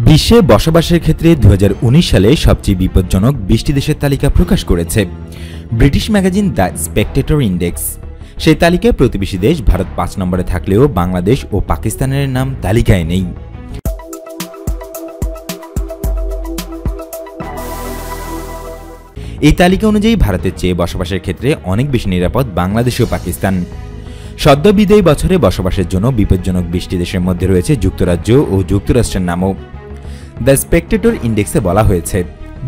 বিশ্বে বসবাসের ক্ষেত্রে 2019 সালে সবচেয়ে বিপজ্জনক 20টি দেশের তালিকা প্রকাশ করেছে British magazine the Spectator index. সেই তালিকায় প্রতিবেশী দেশ ভারত 5 নম্বরে থাকলেও বাংলাদেশ ও পাকিস্তানের নাম তালিকায় নেই। এই তালিকা অনুযায়ী ভারতের চেয়ে বসবাসের ক্ষেত্রে অনেক বেশি নিরাপদ বাংলাদেশ ও পাকিস্তান। সদ্য বিদায়ী বছরে বসবাসের জন্য বিপজ্জনক 20টি দেশের মধ্যে রয়েছে যুক্তরাজ্য ও যুক্তরাষ্ট্রের নামও। দ্য স্পেকটেটর ইন্ডেক্সে বলা হয়েছে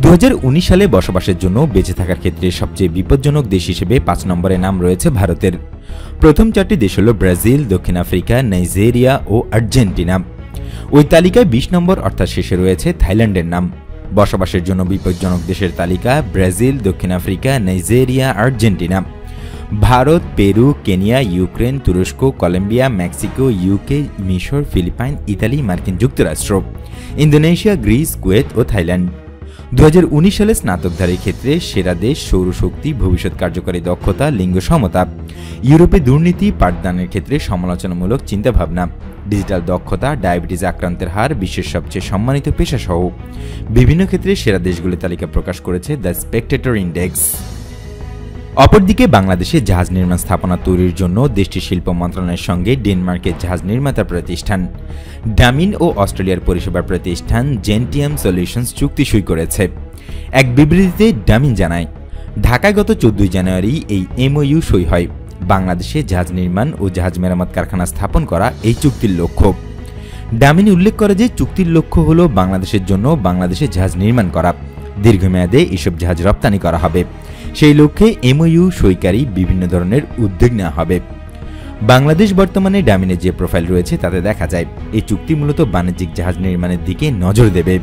2019 সালে বসবাসের জন্য বেঁচে থাকার ক্ষেত্রে সবচেয়ে বিপজ্জনক দেশ হিসেবে 5 নম্বরে নাম রয়েছে ভারতের। প্রথম 4টি দেশ হল ব্রাজিল, দক্ষিণ আফ্রিকা, নাইজেরিয়া ও আর্জেন্টিনা। ওই তালিকায় 20 নম্বর অর্থাৎ শেষে রয়েছে থাইল্যান্ডের নাম। বসবাসের জন্য বিপজ্জনক দেশের তালিকা ব্রাজিল, দক্ষিণ Africa, Nigeria, Argentina. Bharat, Peru, Kenya, Ukraine, তুরস্ক, কলম্বিয়া, মেক্সিকো, ইউকে, মিশর, ফিলিপাইন, ইতালি, মার্কিন যুক্তরাষ্ট্র, ইন্দোনেশিয়া, গ্রিস, কুয়েত ও থাইল্যান্ড। 2019 সালে স্নাতকধারীর ক্ষেত্রে সেরা দেশ সৌরশক্তি, ভবিষ্যৎ কার্যকরী দক্ষতা, লিঙ্গ সমতা। ইউরোপে দুর্নীতি, পাঠদানের ক্ষেত্রে সমালোচনামূলক চিন্তাভাবনা, ডিজিটাল দক্ষতা, ডায়াবেটিস আক্রান্তের হার, বিশ্বের সবচেয়ে সম্মানিত পেশাসহ বিভিন্ন ক্ষেত্রে সেরা দেশগুলির তালিকা প্রকাশ করেছে দ্য স্পেকটেটর ইন্ডেক্স। অপরদিকে বাংলাদেশে জাহাজ নির্মাণ স্থাপনা তৈরির জন্য দেশটির শিল্প মন্ত্রণালয়ের সঙ্গে ডেনমার্কের জাহাজ নির্মাতা প্রতিষ্ঠান ডামিন ও অস্ট্রেলিয়ার পরিষেবা প্রতিষ্ঠান জেন্টিয়াম সলিউশনস চুক্তি সই করেছে। এক বিবৃতিতে ডামিন জানায়, ঢাকায় গত 14 জানুয়ারি এই এমওইউ সই হয়। বাংলাদেশে জাহাজ নির্মাণ ও জাহাজ মেরামত কারখানা স্থাপন করা এই চুক্তির লক্ষ্য। ডামিন উল্লেখ করে যে চুক্তির লক্ষ্য হল বাংলাদেশের জন্য বাংলাদেশে জাহাজ নির্মাণ করা। দীর্ঘমেয়াদে এসব জাহাজ রপ্তানি করা হবে। সেই লক্ষ্যে এমওইউ সইকারী বিভিন্ন ধরনের উদ্যোগ নেওয়া হবে। বাংলাদেশ বর্তমানে ডামিনের যে প্রোফাইল রয়েছে তাতে দেখা যায় এই চুক্তি মূলত বাণিজ্যিক জাহাজ নির্মাণের দিকে নজর দেবে।